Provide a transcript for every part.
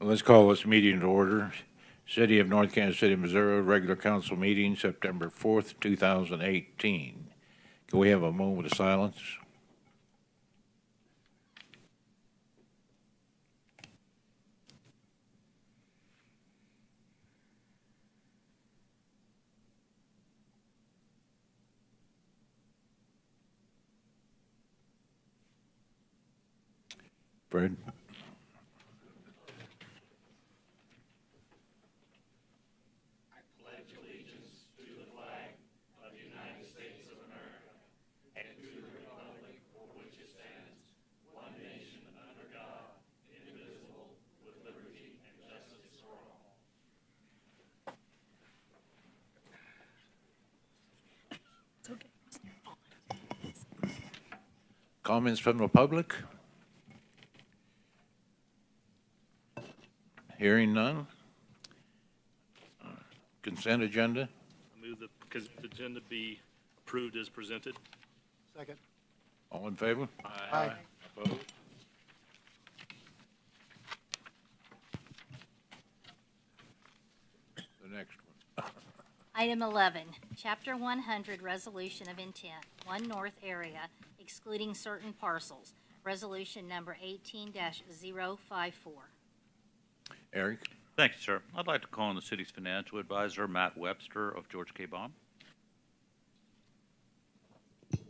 Let's call this meeting to order. City of North Kansas City, Missouri, regular council meeting, September 4th, 2018. Can we have a moment of silence? Fred? Comments from the public? Hearing none. Consent agenda. I move the consent agenda be approved as presented. Second. All in favor? Aye. Opposed? The next one. Item 11, Chapter 100 Resolution of Intent, One North Area, excluding certain parcels. Resolution number 18-054. Eric? Thank you, sir. I'd like to call on the city's financial advisor, Matt Webster of George K. Baum.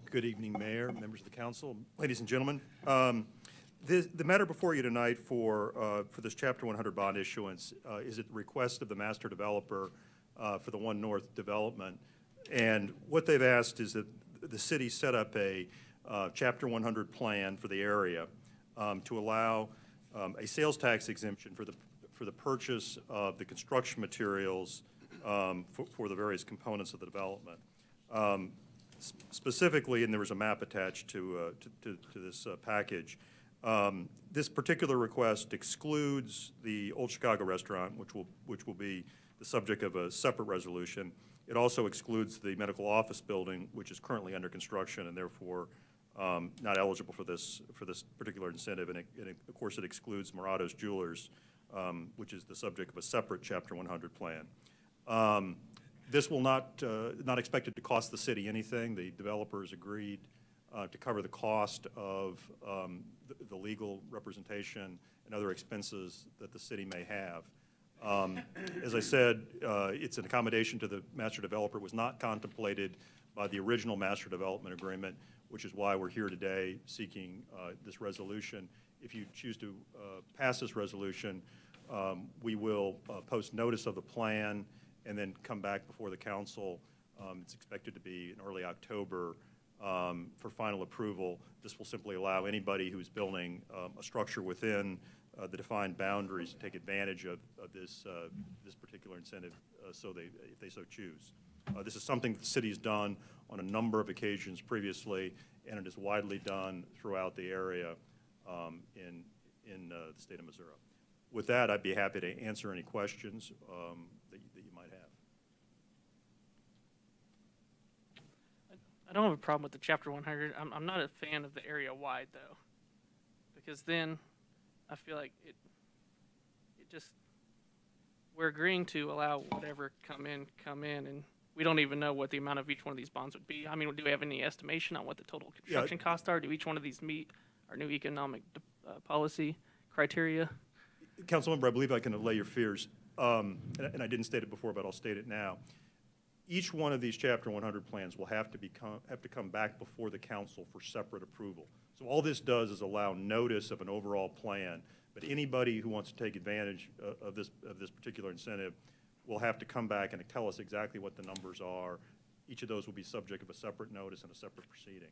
Good evening, Mayor, members of the council, ladies and gentlemen. The matter before you tonight for this Chapter 100 bond issuance is at the request of the master developer for the One North development. And what they've asked is that the city set up a Chapter 100 plan for the area to allow a sales tax exemption for the purchase of the construction materials for the various components of the development. Specifically, and there was a map attached to this package, this particular request excludes the Old Chicago restaurant, which will be the subject of a separate resolution. It also excludes the medical office building, which is currently under construction and therefore not eligible for this particular incentive. And of course, it excludes Morato's Jewelers, which is the subject of a separate Chapter 100 plan. This will not expected to cost the city anything. The developers agreed to cover the cost of the legal representation and other expenses that the city may have. As I said, it's an accommodation to the master developer. It was not contemplated by the original master development agreement, which is why we're here today seeking this resolution. If you choose to pass this resolution, we will post notice of the plan and then come back before the council. It's expected to be in early October for final approval. This will simply allow anybody who's building a structure within the defined boundaries to take advantage of this particular incentive if they so choose. This is something that the city has done on a number of occasions previously, and it is widely done throughout the area in the state of Missouri. With that, I'd be happy to answer any questions that you might have. I don't have a problem with the Chapter 100. I'm not a fan of the area-wide, though, because then I feel like it just, we're agreeing to allow whatever come in, and we don't even know what the amount of each one of these bonds would be. I mean, do we have any estimation on what the total construction costs are? Do each one of these meet our new economic policy criteria? Councilmember, I believe I can allay your fears, and I didn't state it before, but I'll state it now. Each one of these Chapter 100 plans will have to come back before the council for separate approval. So all this does is allow notice of an overall plan, but anybody who wants to take advantage of this particular incentive will have to come back and tell us exactly what the numbers are. Each of those will be subject of a separate notice and a separate proceeding.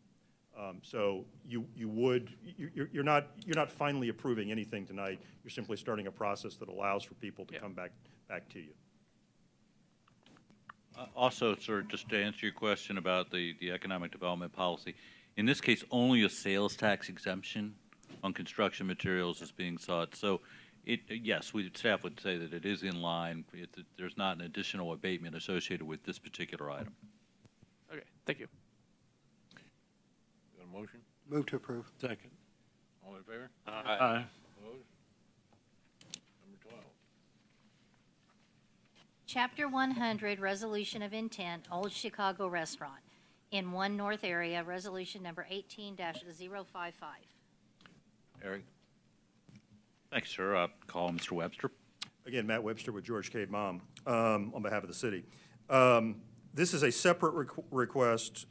So you're not finally approving anything tonight. You're simply starting a process that allows for people to come back to you. Also, sir, just to answer your question about the economic development policy, in this case, only a sales tax exemption on construction materials is being sought. So, yes, staff would say that it is in line. There's not an additional abatement associated with this particular item. Okay, thank you. Got a motion? Move to approve. Second. All in favor? Aye. Opposed? Number 12. Chapter 100, Resolution of Intent, Old Chicago Restaurant in 1 North Area, Resolution number 18-055. Eric? Thanks, sir. Call Mr. Webster. Again, Matt Webster with George K. Baum, on behalf of the city. This is a separate request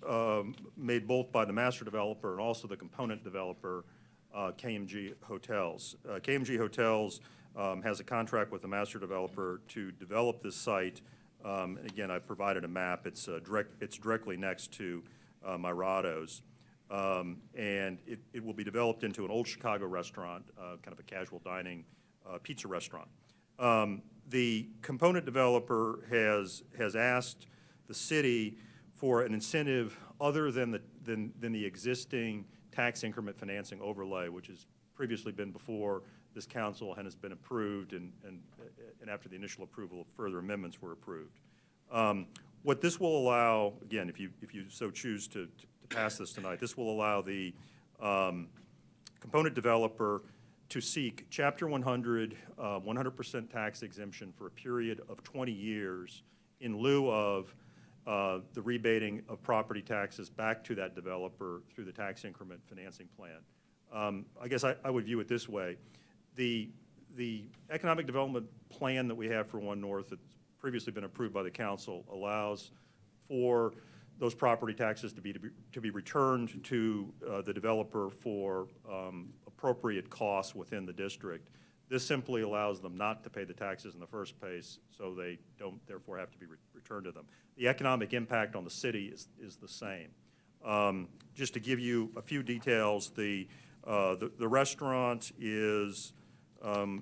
made both by the master developer and also the component developer, KMG Hotels. KMG Hotels has a contract with the master developer to develop this site. Again, I provided a map. It's directly next to Mirado's. And it will be developed into an old Chicago restaurant, kind of a casual dining pizza restaurant. The component developer has asked the city for an incentive other than the existing tax increment financing overlay, which has previously been before this council and has been approved, and after the initial approval, further amendments were approved. What this will allow, again, if you so choose to pass this tonight, this will allow the component developer to seek Chapter 100, 100% tax exemption for a period of 20 years in lieu of the rebating of property taxes back to that developer through the tax increment financing plan. I guess I would view it this way. The economic development plan that we have for One North that's previously been approved by the council allows for those property taxes to be returned to the developer for appropriate costs within the district. This simply allows them not to pay the taxes in the first place, so they don't therefore have to be returned to them. The economic impact on the city is the same. Just to give you a few details, the restaurant is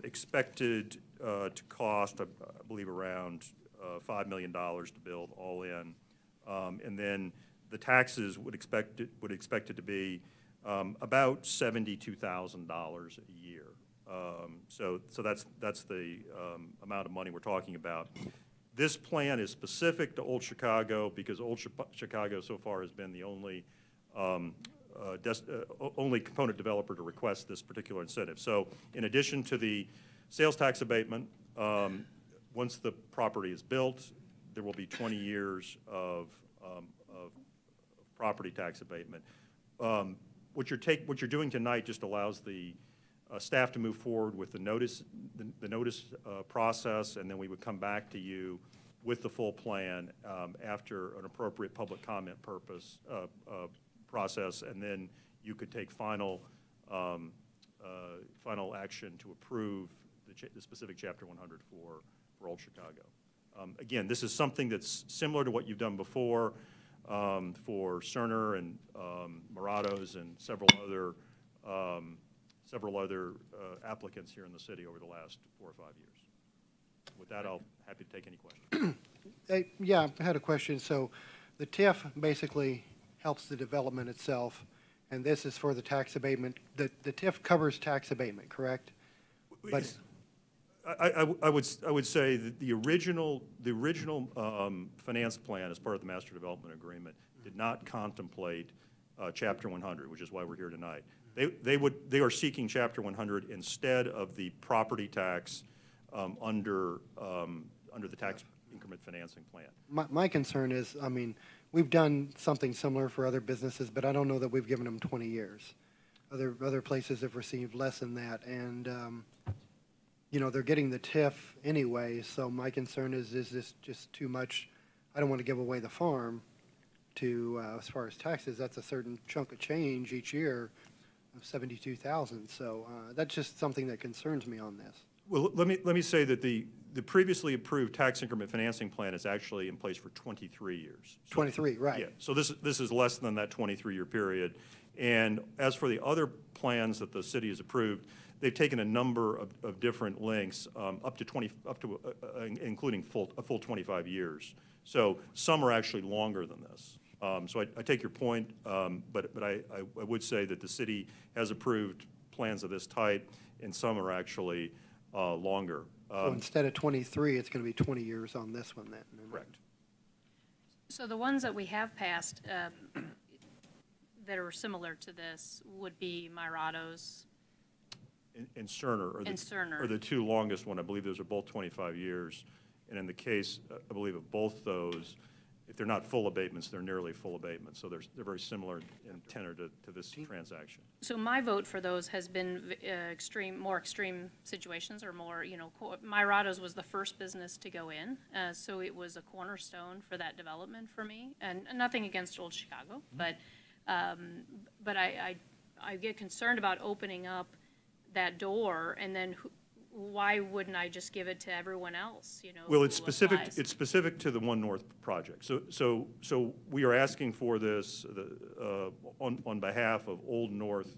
expected to cost, I believe, around $5 million to build all in. And then the taxes would expect it to be about $72,000 a year. So that's the amount of money we're talking about. This plan is specific to Old Chicago because Old Chicago so far has been the only only component developer to request this particular incentive. So in addition to the sales tax abatement, once the property is built, there will be 20 years of property tax abatement. What you're doing tonight just allows the staff to move forward with the notice process, and then we would come back to you with the full plan after an appropriate public comment process, and then you could take final action to approve the specific Chapter 100 for Old Chicago. Again, this is something that's similar to what you've done before for Cerner and Mirado's and several other applicants here in the city over the last 4 or 5 years. With that, I'll happy to take any questions. Yeah, I had a question. So the TIF basically helps the development itself, and this is for the tax abatement. The TIF covers tax abatement, correct? But I would say that the original finance plan as part of the master development agreement did not contemplate Chapter 100, which is why we're here tonight. They are seeking Chapter 100 instead of the property tax under the tax increment financing plan. my concern is, I mean, we've done something similar for other businesses, but I don't know that we've given them 20 years. Other places have received less than that, and you know, they're getting the TIF anyway, so my concern is this just too much? I don't want to give away the farm to, as far as taxes, that's a certain chunk of change each year of $72,000, so that's just something that concerns me on this. Well, let me say that the previously approved tax increment financing plan is actually in place for 23 years. 23, right. Yeah, so this is less than that 23-year period. And as for the other plans that the city has approved, they've taken a number of different lengths, including a full 25 years. So some are actually longer than this. So I take your point, but I would say that the city has approved plans of this type, and some are actually longer. So instead of 23, it's going to be 20 years on this one then? Correct. So the ones that we have passed that are similar to this would be Mirado's. And Cerner And Cerner. are the two longest one. I believe those are both 25 years. And in the case, I believe, of both those, if they're not full abatements, they're nearly full abatements. So they're very similar in tenor to this transaction. So my vote for those has been more extreme situations, or more, Myrado's was the first business to go in, so it was a cornerstone for that development for me. And nothing against Old Chicago, but I get concerned about opening up that door, and then why wouldn't I just give it to everyone else? Well, it's specific. It's specific to the One North project. So we are asking for this on behalf of Old North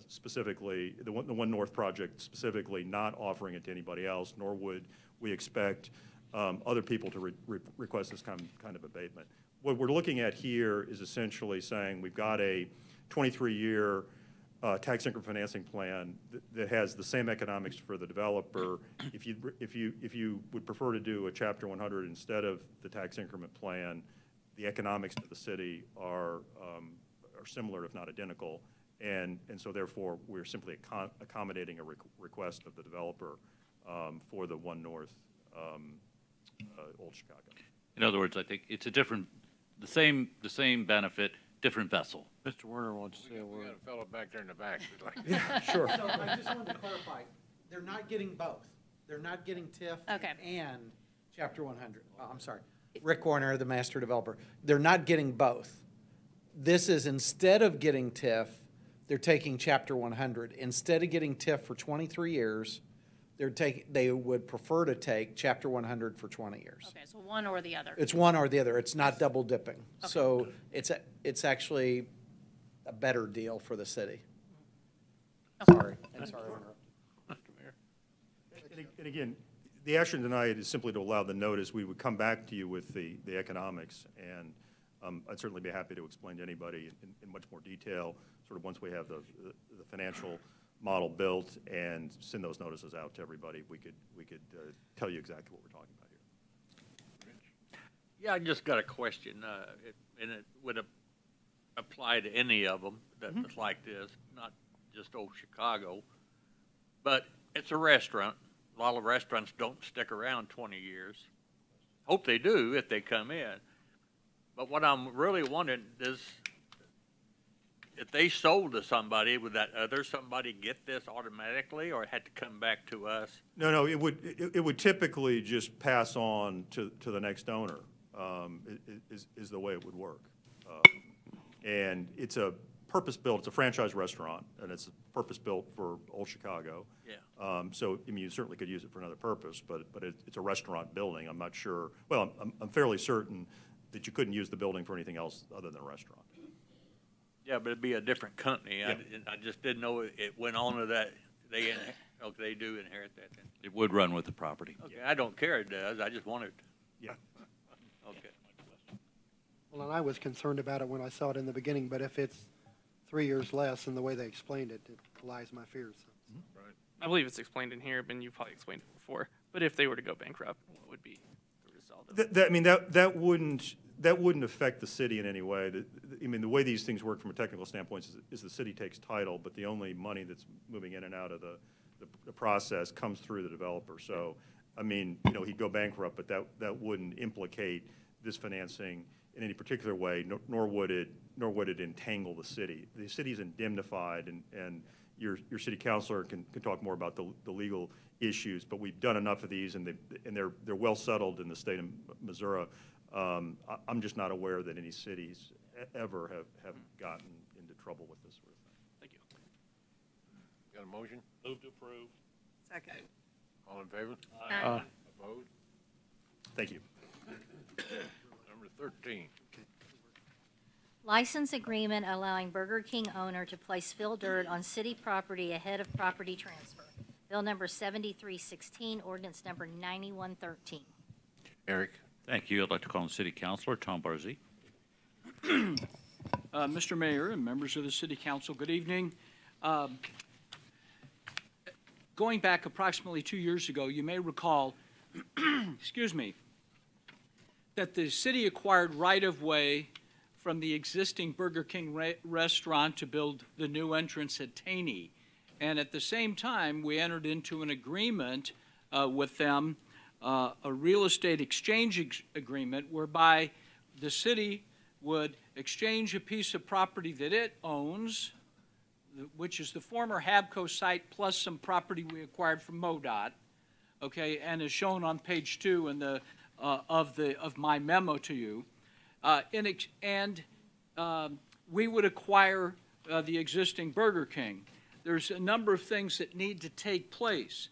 specifically, the One North project specifically, not offering it to anybody else. Nor would we expect other people to request this kind of abatement. What we're looking at here is essentially saying we've got a 23-year tax increment financing plan that has the same economics for the developer. If you would prefer to do a Chapter 100 instead of the tax increment plan, the economics to the city are similar, if not identical, and so therefore we're simply accommodating a request of the developer for the One North Old Chicago. In other words, I think it's the same benefit, different vessel. Mr. Werner wants to say a We word. got a fellow back there in the back. who'd like- Yeah, sure. So I just wanted to clarify, they're not getting both. They're not getting TIF Okay. and Chapter 100. I'm sorry, Rick Warner, the master developer. They're not getting both. This is, instead of getting TIF, they're taking Chapter 100. Instead of getting TIF for 23 years, they would prefer to take Chapter 100 for 20 years. Okay, so one or the other. It's one or the other. It's not double dipping. So it's actually a better deal for the city. Sorry. I'm sorry. And again, the action tonight is simply to allow the notice. We would come back to you with the economics, and I'd certainly be happy to explain to anybody in much more detail, sort of once we have the financial model built and send those notices out to everybody. We could tell you exactly what we're talking about here. Yeah, I just got a question, and it would apply to any of them that's like this, not just Old Chicago. But it's a restaurant. A lot of restaurants don't stick around 20 years. Hope they do if they come in. But what I'm really wondering is, if they sold to somebody, would that other somebody get this automatically, or it had to come back to us? No, it would typically just pass on to the next owner. Is the way it would work. And it's a purpose-built, it's a franchise restaurant, and it's purpose-built for Old Chicago. Yeah. So, I mean, you certainly could use it for another purpose, but it's a restaurant building. I'm not sure, well, I'm fairly certain that you couldn't use the building for anything else other than a restaurant. Yeah, but it'd be a different company. Yeah. I just didn't know it went on to that. They do inherit that then. It would run with the property. Okay, I don't care it does. I just wanted. Yeah. Okay. Well, and I was concerned about it when I saw it in the beginning, but if it's 3 years less and the way they explained it, it allies my fears. I believe it's explained in here, but you've probably explained it before. But if they were to go bankrupt, what would be the result of it? I mean, that wouldn't affect the city in any way. I mean, the way these things work from a technical standpoint is the city takes title, but the only money that's moving in and out of the process comes through the developer. So, I mean, he'd go bankrupt, but that wouldn't implicate this financing in any particular way, nor would it entangle the city. The city is indemnified, and your city councilor can talk more about the legal issues, but we've done enough of these, and they're well settled in the state of Missouri. I'm just not aware that any cities ever have gotten into trouble with this sort of thing. Thank you. Got a motion? Move to approve. Second. All in favor? Aye. Opposed? Thank you. Number 13. License agreement allowing Burger King owner to place fill dirt on city property ahead of property transfer. Bill number 7316, ordinance number 9113. Eric? Thank you. I'd like to call on City Councilor Tom Barzee. Mr. Mayor and members of the City Council, good evening. Going back approximately 2 years ago, you may recall, excuse me, that the city acquired right-of-way from the existing Burger King restaurant to build the new entrance at Taney. And at the same time, we entered into an agreement with them a real estate exchange agreement whereby the city would exchange a piece of property that it owns, which is the former Habco site plus some property we acquired from MoDOT, okay, and is shown on page 2 in the of my memo to you, we would acquire the existing Burger King. There's a number of things that need to take place.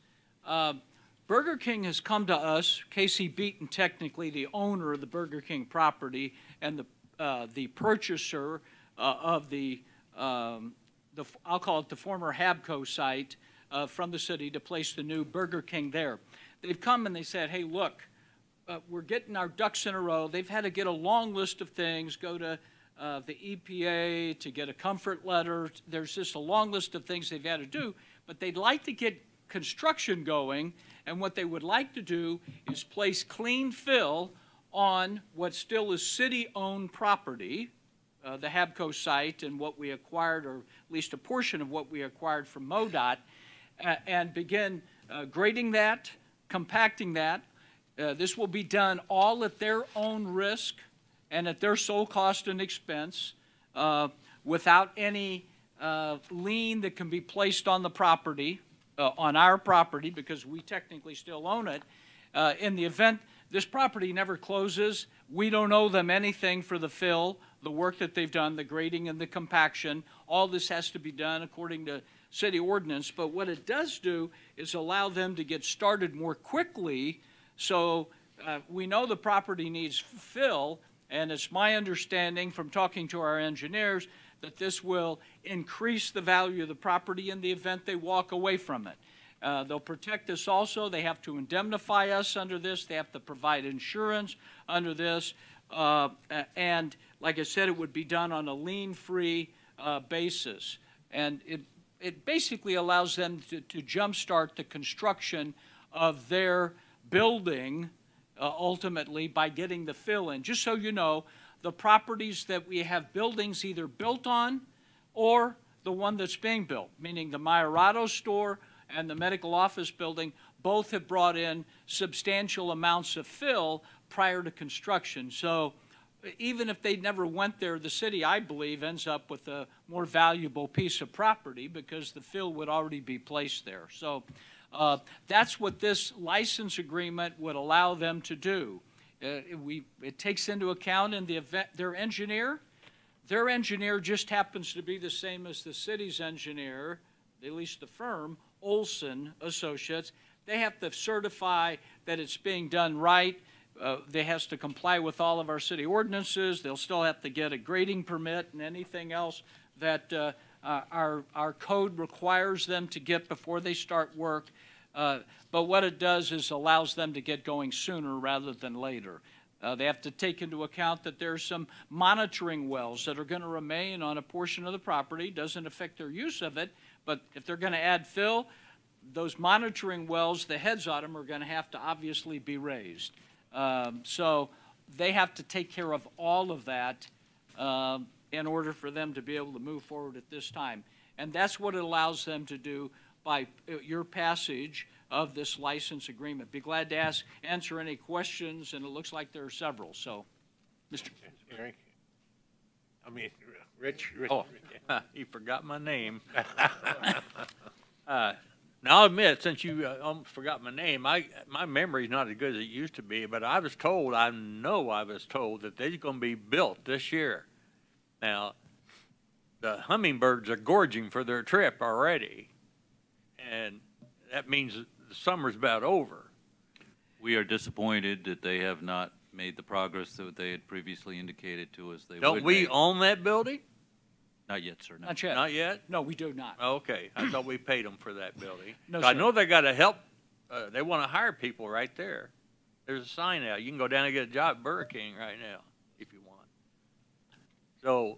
Burger King has come to us, Casey Beaton, technically the owner of the Burger King property and the purchaser of I'll call it the former Habco site from the city to place the new Burger King there. They've come and they said, hey, look, we're getting our ducks in a row. They've had to get a long list of things, go to the EPA to get a comfort letter. There's just a long list of things they've had to do, but they'd like to get construction going, and what they would like to do is place clean fill on what still is city-owned property, the Habco site and what we acquired, or at least a portion of what we acquired from MoDOT, and begin grading that, compacting that. This will be done all at their own risk and at their sole cost and expense, without any lien that can be placed on the property, on our property, because we technically still own it. In the event this property never closes, we don't owe them anything for the fill, the work that they've done, the grading and the compaction. All this has to be done according to city ordinance, but what it does do is allow them to get started more quickly. So we know the property needs fill, and it's my understanding from talking to our engineers that this will increase the value of the property in the event they walk away from it. They'll protect us also. They have to indemnify us under this. They have to provide insurance under this. And like I said, it would be done on a lien-free basis. And it basically allows them to jumpstart the construction of their building ultimately by getting the fill in. Just so you know, the properties that we have buildings either built on or the one that's being built, meaning the Mayorado store and the medical office building, both have brought in substantial amounts of fill prior to construction. So even if they never went there, the city, I believe, ends up with a more valuable piece of property because the fill would already be placed there. So that's what this license agreement would allow them to do. It takes into account in the event their engineer just happens to be the same as the city's engineer, at least the firm, Olson Associates. They have to certify that it's being done right. They have to comply with all of our city ordinances. They'll still have to get a grading permit and anything else that our code requires them to get before they start work. But what it does is allows them to get going sooner rather than later. They have to take into account that there's some monitoring wells that are going to remain on a portion of the property. Doesn't affect their use of it, but if they're going to add fill, those monitoring wells, the heads on them are going to have to obviously be raised. So they have to take care of all of that in order for them to be able to move forward at this time. And that's what it allows them to do by your passage of this license agreement. Be glad to answer any questions, and it looks like there are several. So, Mr. Eric? I mean, Rich? Oh, you forgot my name. Now, I'll admit, since you almost forgot my name, my memory's not as good as it used to be, but I was told, I was told that they're going to be built this year. Now, the hummingbirds are gorging for their trip already, and that means the summer's about over. We are disappointed that they have not made the progress that they had previously indicated to us they would. Don't we own that building? Not yet, sir. No. Not yet. Not yet? No, we do not. Okay, I thought we paid them for that building. No, I sir. know they got to help. They want to hire people right there. There's a sign out. You can go down and get a job at Burger King right now if you want. So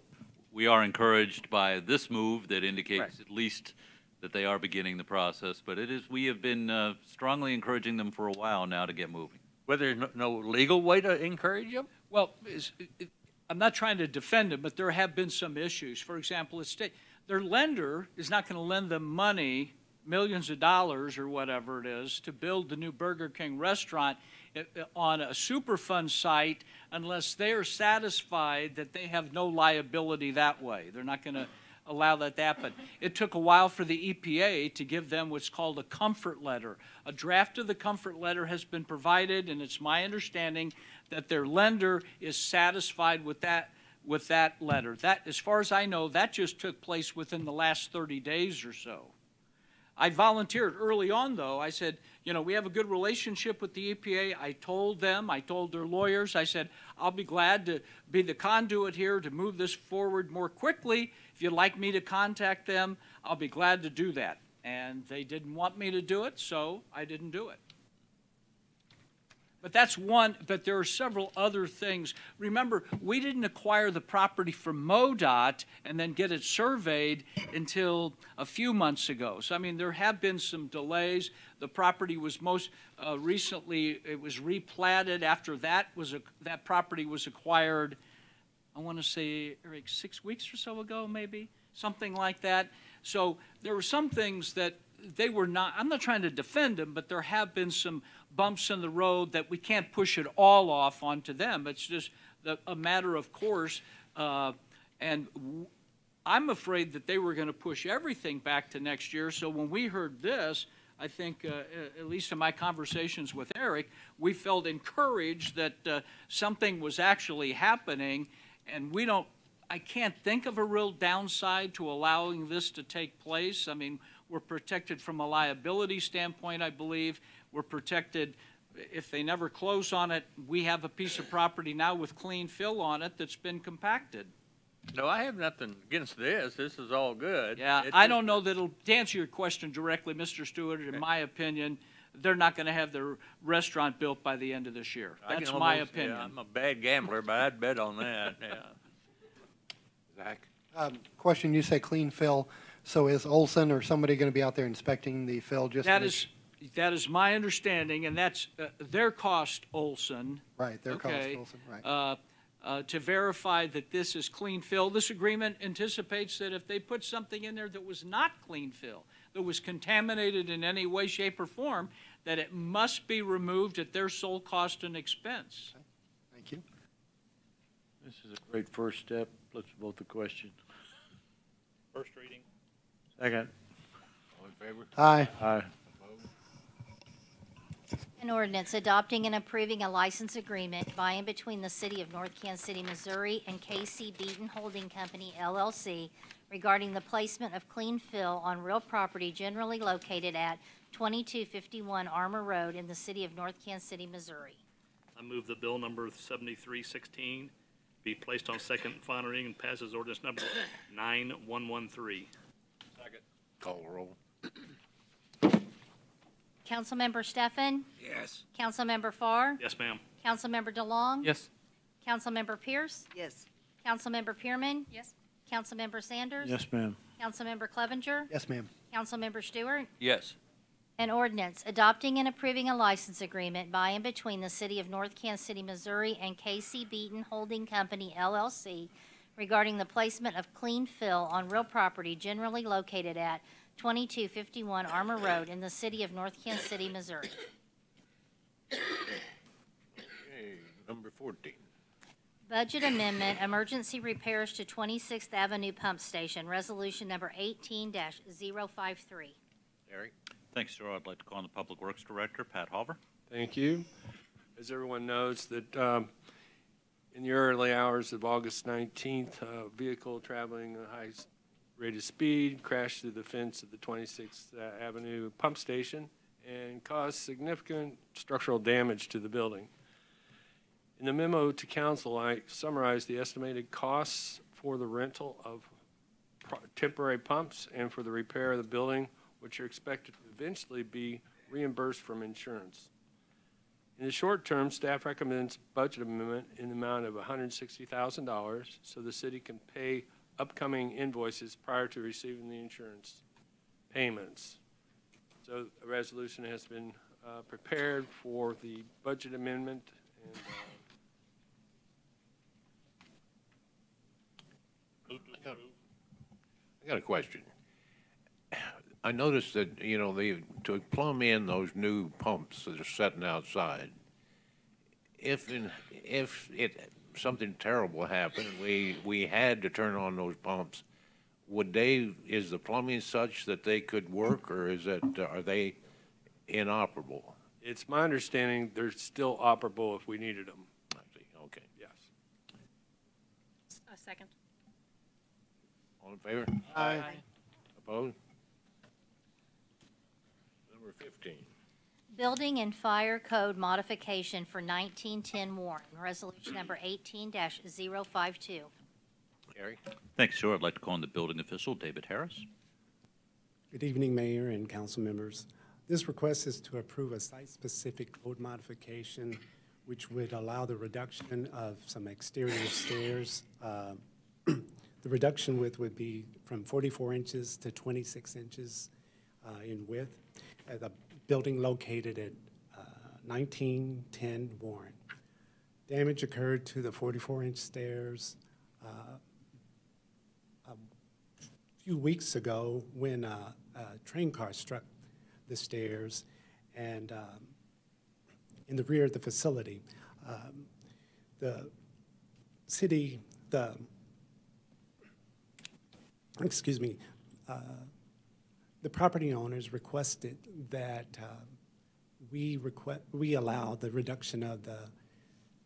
We are encouraged by this move that indicates Right. at least that they are beginning the process, but we have been strongly encouraging them for a while now to get moving. whether there's no legal way to encourage them? Well, I'm not trying to defend them, but there have been some issues. For example, their lender is not going to lend them money millions of dollars or whatever it is to build the new Burger King restaurant on a Superfund site unless they are satisfied that they have no liability that way. They're not going to allow that to happen. It took a while for the EPA to give them what's called a comfort letter. A draft of the comfort letter has been provided, and it's my understanding that their lender is satisfied with that letter. That, as far as I know, that just took place within the last 30 days or so. I volunteered early on, though. I said, you know, we have a good relationship with the EPA. I told them, I told their lawyers, I said, I'll be glad to be the conduit here to move this forward more quickly. If you'd like me to contact them, I'll be glad to do that. And they didn't want me to do it, so I didn't do it. But that's one, but there are several other things. Remember, we didn't acquire the property from MoDOT and then get it surveyed until a few months ago. So, I mean, there have been some delays. The property was most recently, it was replatted after that property was acquired, I want to say, Eric, 6 weeks or so ago, maybe, something like that. So there were some things that they were not, I'm not trying to defend them, but there have been some bumps in the road that we can't push it all off onto them. It's just a matter of course. And I'm afraid that they were going to push everything back to next year. So when we heard this, I think, at least in my conversations with Eric, we felt encouraged that something was actually happening. And I can't think of a real downside to allowing this to take place. I mean, we're protected from a liability standpoint, I believe. We're protected if they never close on it. We have a piece of property now with clean fill on it that's been compacted. No, I have nothing against this. This is all good. Yeah, I don't know that it'll, to answer your question directly, Mr. Stewart, in my opinion, they're not going to have their restaurant built by the end of this year. That's my opinion. Yeah, I'm a bad gambler, but I'd bet on that, yeah. Zach? Question, you say clean fill, so is Olson or somebody going to be out there inspecting the fill just to make That is my understanding, and that's their cost, Olson. Right, their cost, okay, Olson, right. to verify that this is clean fill. This agreement anticipates that if they put something in there that was not clean fill, that was contaminated in any way, shape, or form, that it must be removed at their sole cost and expense. Okay. Thank you. This is a great first step. Let's vote the question. First reading. Second. All in favor? Aye. Aye. An ordinance adopting and approving a license agreement by and between the City of North Kansas City, Missouri and K.C. Beaton Holding Company, LLC, regarding the placement of clean fill on real property generally located at 2251 Armour Road in the City of North Kansas City, Missouri. I move that bill number 7316 be placed on second and final reading and passes ordinance number 9113. Second. Call roll. Councilmember Stefan? Yes. Councilmember Farr? Yes, ma'am. Councilmember DeLong? Yes. Councilmember Pierce? Yes. Councilmember Pearman? Yes. Councilmember Sanders? Yes, ma'am. Councilmember Clevenger? Yes, ma'am. Councilmember Stewart? Yes. An ordinance adopting and approving a license agreement by and between the City of North Kansas City, Missouri and K.C. Beaton Holding Company, LLC, regarding the placement of clean fill on real property generally located at 2251 Armour Road in the City of North Kansas City, Missouri. Okay, number 14. Budget amendment, emergency repairs to 26th Avenue Pump Station, resolution number 18-053. Eric? Thanks, Joe. I'd like to call on the Public Works Director, Pat Halver. Thank you. As everyone knows, that in the early hours of August 19th, a vehicle traveling at a high rate of speed crashed through the fence of the 26th Avenue pump station and caused significant structural damage to the building. In the memo to council, I summarized the estimated costs for the rental of temporary pumps and for the repair of the building, which are expected to eventually be reimbursed from insurance. In the short term, staff recommends budget amendment in the amount of $160,000 so the city can pay upcoming invoices prior to receiving the insurance payments. So a resolution has been prepared for the budget amendment. And, I got a question. I noticed that, you know, to plumb in those new pumps that are sitting outside, if something terrible happened, and we had to turn on those pumps, is the plumbing such that they could work, or are they inoperable? It's my understanding they're still operable if we needed them. I see, okay. Yes. A second. All in favor? Aye. Opposed? Number 15. Building and Fire Code Modification for 1910 Warren, Resolution number 18-052. Gary? Thanks, sir. I'd like to call on the building official, David Harris. Good evening, Mayor and council members. This request is to approve a site-specific code modification which would allow the reduction of some exterior stairs. The reduction width would be from 44 inches to 26 inches in width at a building located at 1910 Warren. Damage occurred to the 44-inch stairs a few weeks ago when a train car struck the stairs and in the rear of the facility. The city, the property owners requested that we allow the reduction of the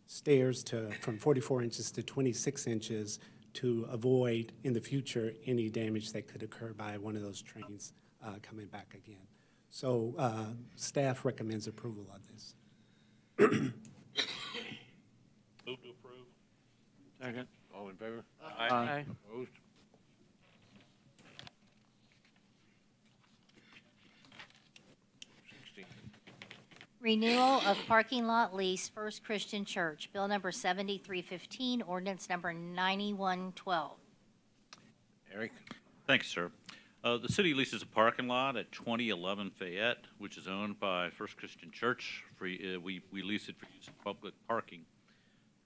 stairs from 44 inches to 26 inches to avoid in the future any damage that could occur by one of those trains coming back again. So staff recommends approval of this. Move to approve. Second. All in favor? Aye. Opposed? Renewal of parking lot lease, First Christian Church, Bill number 7315, ordinance number 9112. Eric? Thanks, sir. The city leases a parking lot at 2011 Fayette, which is owned by First Christian Church. We lease it for use of public parking.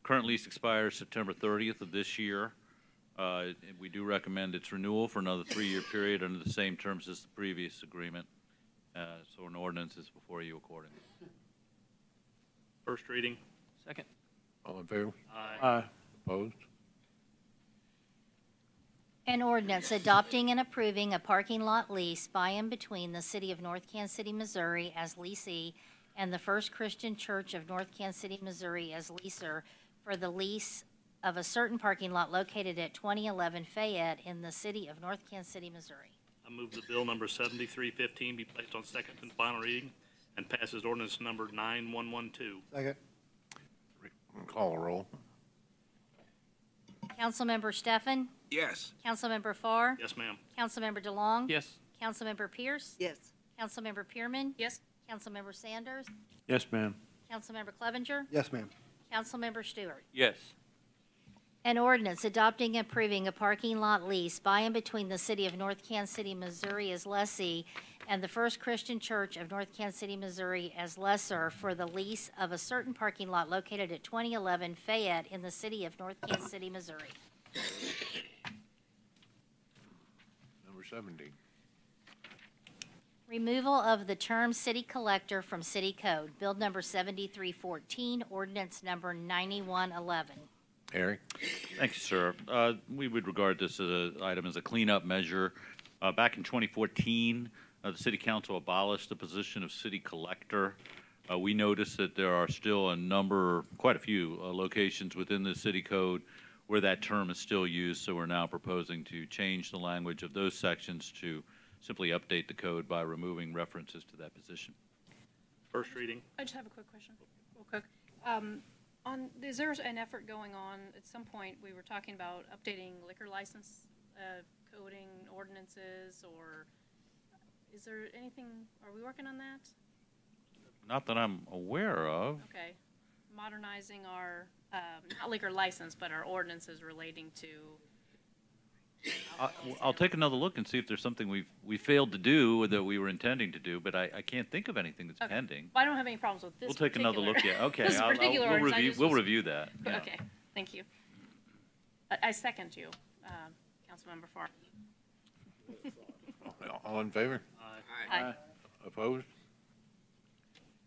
Current lease expires September 30th of this year. We do recommend its renewal for another 3-year period under the same terms as the previous agreement. So an ordinance is before you accordingly. First reading. Second. All in favor? Aye. Opposed? An ordinance adopting and approving a parking lot lease by and between the City of North Kansas City, Missouri as leasee and the First Christian Church of North Kansas City, Missouri as leaser for the lease of a certain parking lot located at 2011 Fayette in the City of North Kansas City, Missouri. I move the bill number 7315 be placed on second and final reading and passes ordinance number 9112. Second. Call the roll. Councilmember Steffen? Yes. Councilmember Farr? Yes, ma'am. Councilmember DeLong? Yes. Councilmember Pierce? Yes. Councilmember Pearman? Yes. Councilmember Sanders? Yes, ma'am. Councilmember Clevenger? Yes, ma'am. Councilmember Stewart? Yes. An ordinance adopting and approving a parking lot lease by and between the City of North Kansas City, Missouri as lessee and the First Christian Church of North Kansas City, Missouri as lessor for the lease of a certain parking lot located at 2011 Fayette in the City of North Kansas City, Missouri. Number 17. Removal of the term city collector from city code. Bill number 7314, ordinance number 9111. Eric? Thank you, sir. We would regard this item as a cleanup measure. Back in 2014, the City Council abolished the position of city collector. We noticed that there are still quite a few locations within the city code where that term is still used, so we're now proposing to change the language of those sections to simply update the code by removing references to that position. First reading. I just have a quick question, real quick. Is there an effort going on, at some point, we were talking about updating liquor license coding ordinances, or is there anything, are we working on that? Not that I'm aware of. Okay. Modernizing our, not liquor license, but our ordinances relating to. I'll take another look and see if there's something we failed to do that we were intending to do, but I can't think of anything that's Okay. pending. Well, I don't have any problems with this. We'll take another look, yeah, okay. This particular we'll ordinance, I review, just we'll was- review that. yeah. Okay, thank you. I second you, Councilmember Farr. All in favor? Aye. Opposed?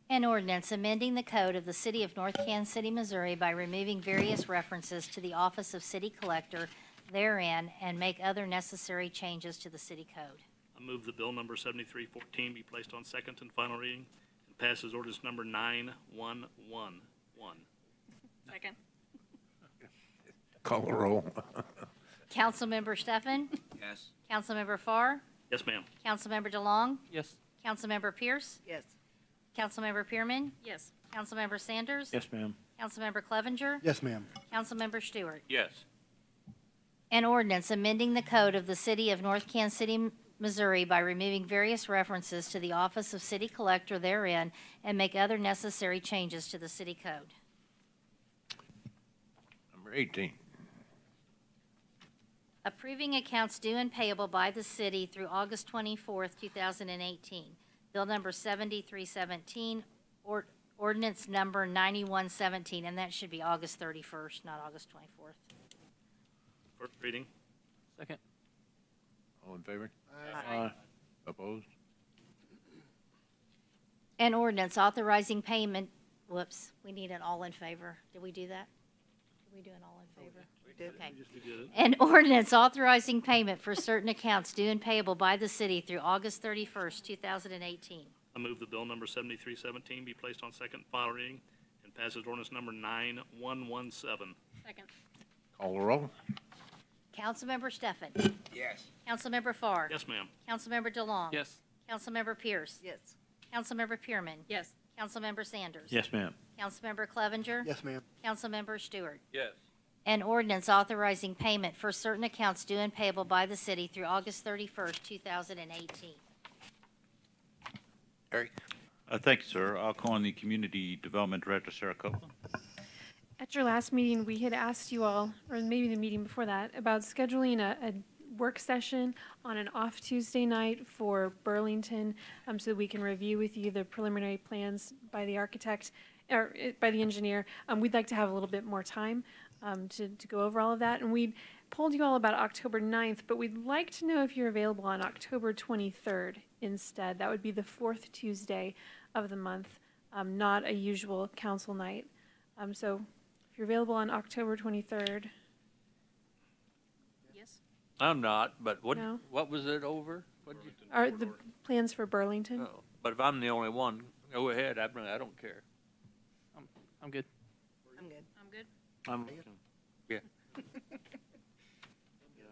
An ordinance amending the code of the City of North Kansas City, Missouri by removing various references to the Office of City Collector therein and make other necessary changes to the city code. I move that bill number 7314 be placed on second and final reading and pass as ordinance number 9111. Second. Call the roll. Councilmember Steffen? Yes. Councilmember Farr? Yes, ma'am. Councilmember DeLong? Yes. Councilmember Pierce? Yes. Councilmember Pearman? Yes. Councilmember Sanders? Yes, ma'am. Councilmember Clevenger? Yes, ma'am. Councilmember Stewart? Yes. An ordinance amending the code of the City of North Kansas City, Missouri by removing various references to the Office of City Collector therein and make other necessary changes to the city code. Number 18. Approving accounts due and payable by the city through August 24th, 2018. Bill number 7317, ordinance number 9117, and that should be August 31st, not August 24th. First reading. Second. All in favor? Aye. Opposed? An ordinance authorizing payment, whoops, we need an all in favor. Did we do that? Did we do an all in favor? We did. Okay. An ordinance authorizing payment for certain accounts due and payable by the city through August 31st, 2018. I move that bill number 7317 be placed on second and final reading and pass as ordinance number 9117. Second. Call the roll. Councilmember Steffen? Yes. Councilmember Farr? Yes, ma'am. Councilmember DeLong? Yes. Councilmember Pierce? Yes. Councilmember Pearman? Yes. Councilmember Sanders? Yes, ma'am. Councilmember Clevenger? Yes, ma'am. Councilmember Stewart? Yes. An ordinance authorizing payment for certain accounts due and payable by the city through August 31st, 2018. Eric? Thank you, sir. I'll call on the Community Development Director, Sarah Copeland. At your last meeting, we had asked you all, or maybe the meeting before that, about scheduling a work session on an off Tuesday night for Burlington, so that we can review with you the preliminary plans by the architect, or by the engineer. We'd like to have a little bit more time to go over all of that. And we polled you all about October 9th, but we'd like to know if you're available on October 23rd instead. That would be the fourth Tuesday of the month, not a usual council night. So if you're available on October 23rd. Yes. I'm not, but No. what was it over? What'd you? Are the plans for Burlington? Oh, but if I'm the only one, go ahead. I don't care. I'm good. I'm good. I'm good. I'm, Yeah. yeah,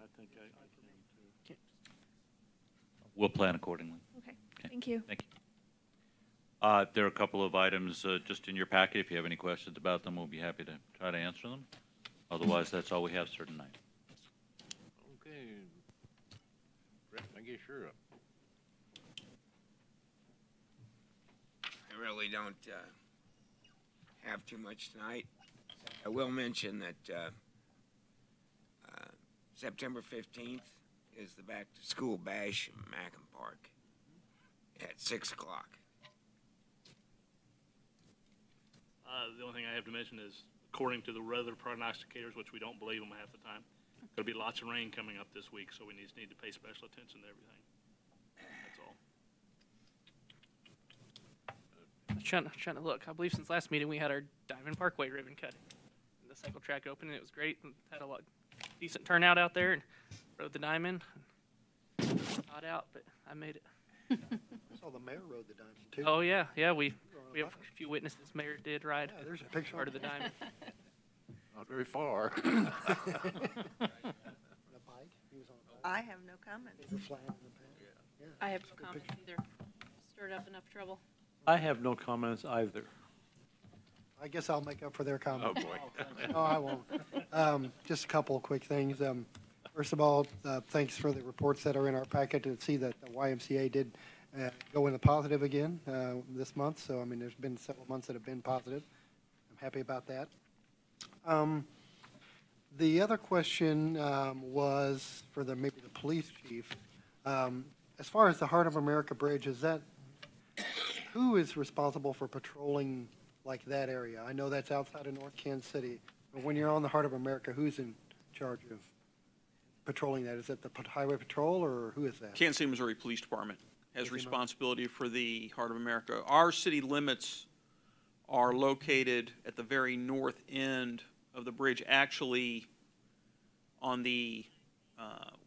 I think I can too. We'll plan accordingly. Okay, thank you. Thank you. There are a couple of items just in your packet. If you have any questions about them, we'll be happy to try to answer them. Otherwise, that's all we have, sir, tonight. Okay. Brett, I guess you're up. I really don't have too much tonight. I will mention that September 15th is the back-to-school bash in Mackin Park at 6 o'clock. The only thing I have to mention is, according to the weather prognosticators, which we don't believe them half the time, there'll be lots of rain coming up this week, so we just need to pay special attention to everything. That's all. Trying to look. I believe since last meeting we had our Diamond Parkway ribbon cutting. And the cycle track open, and it was great. And had a decent turnout out there, and rode the Diamond. Hot out, but I made it. I saw the mayor rode the Diamond, too. Oh yeah, we have a few witnesses. Mayor did ride. Yeah, there's a picture. Part of the Diamond. Not very far. I have no comment. I have no comments either. Stirred up enough trouble. I have no comments either. I guess I'll make up for their comments. Oh, boy. No, I won't. Just a couple of quick things. First of all, thanks for the reports that are in our packet to see that the YMCA did go in the positive again this month. So, I mean, there's been several months that have been positive. I'm happy about that. The other question was for maybe the police chief. As far as the Heart of America Bridge, who is responsible for patrolling like that area? I know that's outside of North Kansas City, but when you're on the Heart of America, who's in charge of patrolling that? Is it the Highway Patrol, or who is that? Kansas City, Missouri Police Department has Kansas City, responsibility for the Heart of America. Our city limits are located at the very north end of the bridge. Actually, on the,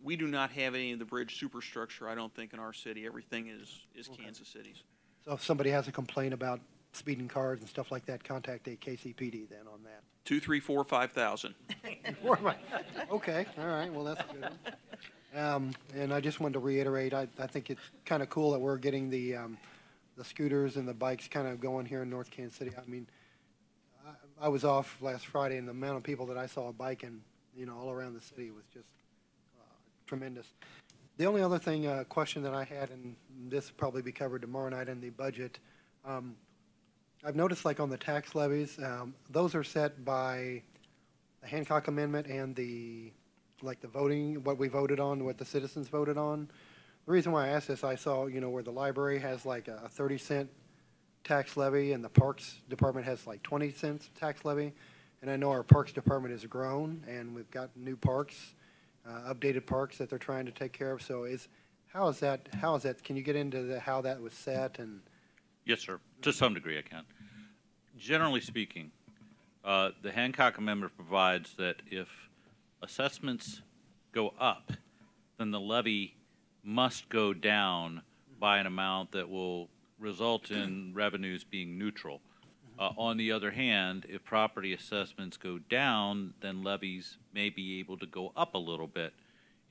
we do not have any of the bridge superstructure, I don't think, in our city. Everything is Okay. Kansas City's. So if somebody has a complaint about speeding cars and stuff like that, contact a KCPD then on that. 234-5000. Okay, all right, well, that's a good one. And I just wanted to reiterate, I think it's kind of cool that we're getting the scooters and the bikes kind of going here in North Kansas City. I mean, I was off last Friday, and the amount of people that I saw biking, all around the city was just tremendous. The only other thing, question that I had, and this will probably be covered tomorrow night in the budget, I've noticed like on the tax levies, those are set by the Hancock Amendment and the voting, what we voted on, what the citizens voted on. The reason why I asked this, I saw, where the library has like a 30-cent tax levy and the Parks Department has like 20 cents tax levy. And I know our Parks Department has grown and we've got new parks, updated parks that they're trying to take care of. So how is that, can you get into how that was set and? Yes, sir. To some degree, I can. Generally speaking, the Hancock Amendment provides that if assessments go up, then the levy must go down by an amount that will result in revenues being neutral. On the other hand, if property assessments go down, then levies may be able to go up a little bit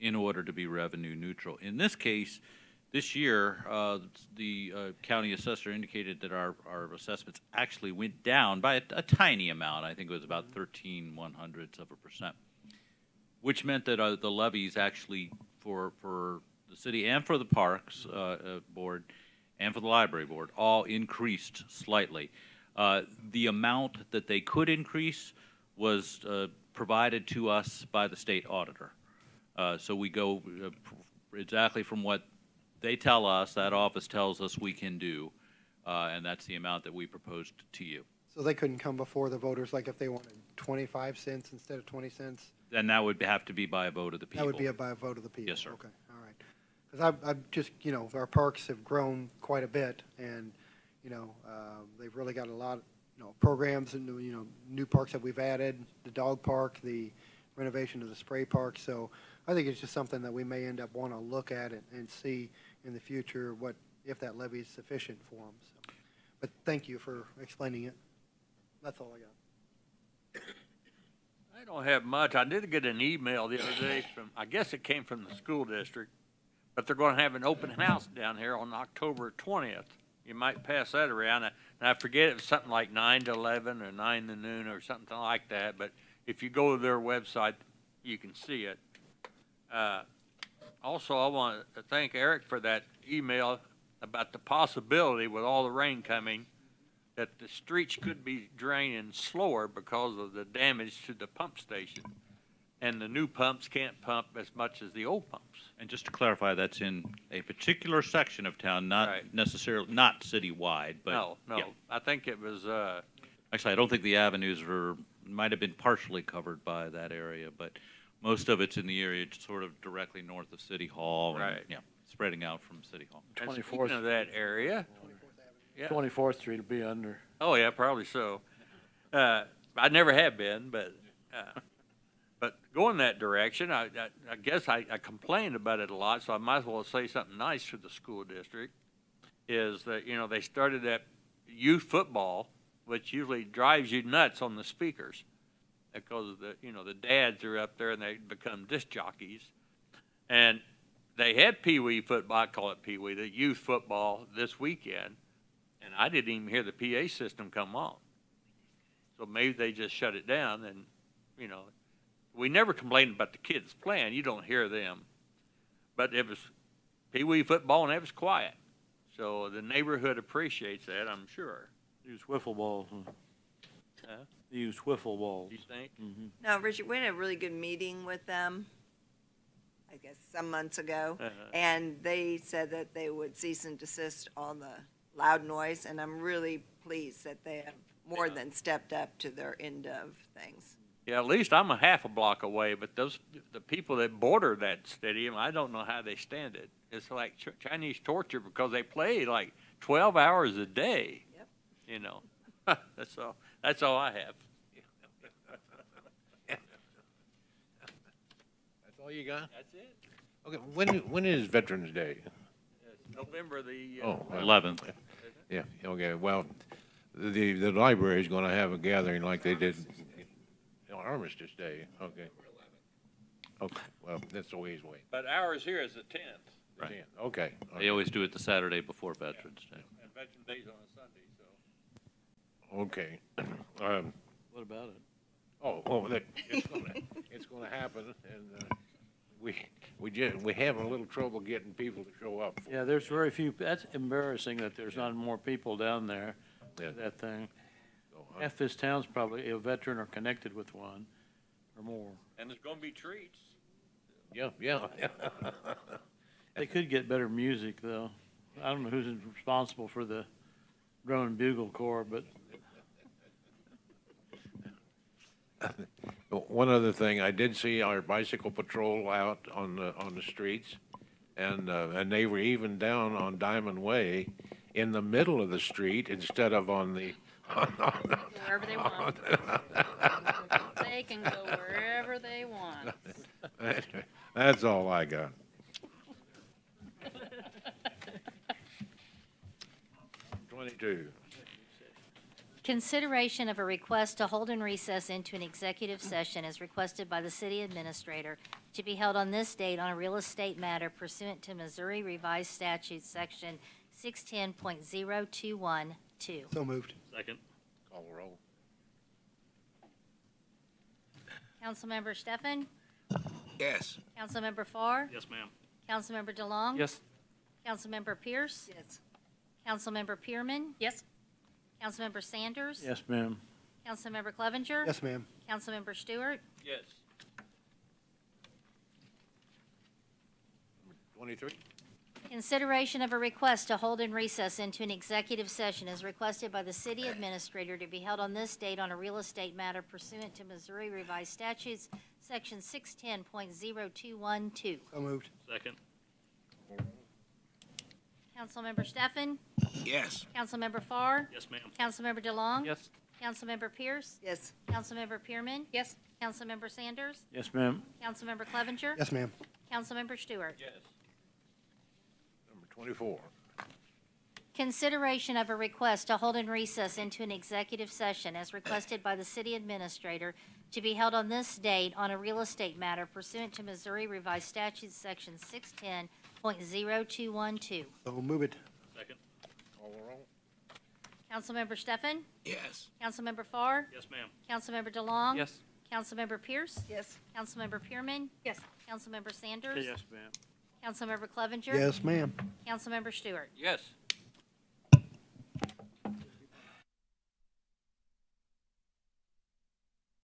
in order to be revenue neutral. In this case, this year, the county assessor indicated that our assessments actually went down by a tiny amount. I think it was about 0.13%, which meant that the levies actually for the city and for the Parks Board and for the Library Board all increased slightly. The amount that they could increase was provided to us by the state auditor. So we go exactly from what they tell us, that office tells us we can do, and that's the amount that we proposed to you. So they couldn't come before the voters, like if they wanted 25 cents instead of 20 cents? Then that would have to be by a vote of the people. That would be by a vote of the people? Yes, sir. Okay, all right. Because I've just, our parks have grown quite a bit, and, they've really got a lot, programs and, new parks that we've added, the dog park, the renovation of the spray park. So I think it's just something that we may end up want to look at and see in the future if that levy is sufficient for them. So, but thank you for explaining it. That's all I got. I don't have much. I did get an email the other day from, I guess it came from the school district, but they're going to have an open house down here on October 20th. You might pass that around. And I forget, it was something like 9 to 11 or 9 to noon or something like that. But if you go to their website, you can see it. Also, I want to thank Eric for that email about the possibility with all the rain coming that the streets could be draining slower because of the damage to the pump station. And the new pumps can't pump as much as the old pumps. And just to clarify, that's in a particular section of town, not necessarily, not citywide, but. No, yeah. I think it was, Actually, I don't think the avenues might have been partially covered by that area, but most of it's in the area sort of directly north of City Hall. And, Right. yeah, spreading out from City Hall. and speaking of that area. 24th Street will be under. Oh, yeah, probably so. I never have been, but going that direction, I guess I complained about it a lot, so I might as well say something nice to the school district, is that, they started that youth football, which usually drives you nuts on the speakers because of the dads are up there and they become disc jockeys. And they had Pee-wee football, I call it Pee-wee, the youth football this weekend, and I didn't even hear the PA system come on. So maybe they just shut it down and, we never complained about the kids playing. You don't hear them. But it was Pee-wee football and it was quiet. So the neighborhood appreciates that, I'm sure. Use wiffle balls. Huh? Use wiffle balls. You think? Mm-hmm. No, Richard, we had a really good meeting with them, I guess, some months ago. Uh-huh. And they said that they would cease and desist on the loud noise. And I'm really pleased that they have more than stepped up to their end of things. Yeah, at least I'm a half a block away, but the people that border that stadium, I don't know how they stand it. It's like Chinese torture because they play like 12 hours a day. Yep. You know, that's all I have. That's all you got? That's it. Okay, when is Veterans Day? It's November the 11th. Yeah, okay, well, the library is gonna have a gathering like they did on Armistice Day, okay. Okay, well, that's a ways away. But ours here is the 10th. Right. Okay. They always do it the Saturday before Veterans Day. And Veterans Day's on a Sunday, so. Okay. What about it? It's gonna happen, and, we having a little trouble getting people to show up. Yeah, there's very few, that's embarrassing that there's not more people down there, Yeah. that thing. Half this town's probably a veteran or connected with one, or more. And there's gonna be treats. Yeah. They could get better music, though. I don't know who's responsible for the drum and bugle corps, but One other thing, I did see our bicycle patrol out on the streets, and they were even down on Diamond Way in the middle of the street instead of on the. Wherever they want. They can go wherever they want. That's all I got. Consideration of a request to hold and recess into an executive session as requested by the city administrator to be held on this date on a real estate matter pursuant to Missouri Revised Statute, Section 610.0212. So moved. Second. Call the roll. Councilmember Steffen? Yes. Councilmember Farr? Yes, ma'am. Councilmember DeLong? yes. Councilmember Pierce? Yes. Councilmember Pearman? Yes. Councilmember Sanders? Yes, ma'am. Councilmember Clevenger? Yes, ma'am. Councilmember Stewart? Yes. 23. Consideration of a request to hold and recess into an executive session as requested by the city administrator to be held on this date on a real estate matter pursuant to Missouri Revised Statutes, Section 610.0212. So moved. Second. Councilmember Steffen? Yes. Councilmember Farr? Yes, ma'am. Councilmember DeLong? Yes. Councilmember Pierce? Yes. Councilmember Pearman? Yes. Councilmember Sanders? Yes, ma'am. Councilmember Clevenger? Yes, ma'am. Councilmember Stewart? Yes. Number 24. Consideration of a request to hold and recess into an executive session as requested by the city administrator to be held on this date on a real estate matter pursuant to Missouri Revised Statutes, Section 610.0212. So move it. Second. Call the roll. Councilmember Steffen? Yes. Councilmember Farr? Yes, ma'am. Councilmember DeLong? Yes. Councilmember Pierce? Yes. Councilmember Pearman? Yes. Councilmember Sanders? Yes, ma'am. Councilmember Clevenger? Yes, ma'am. Councilmember Stewart? Yes.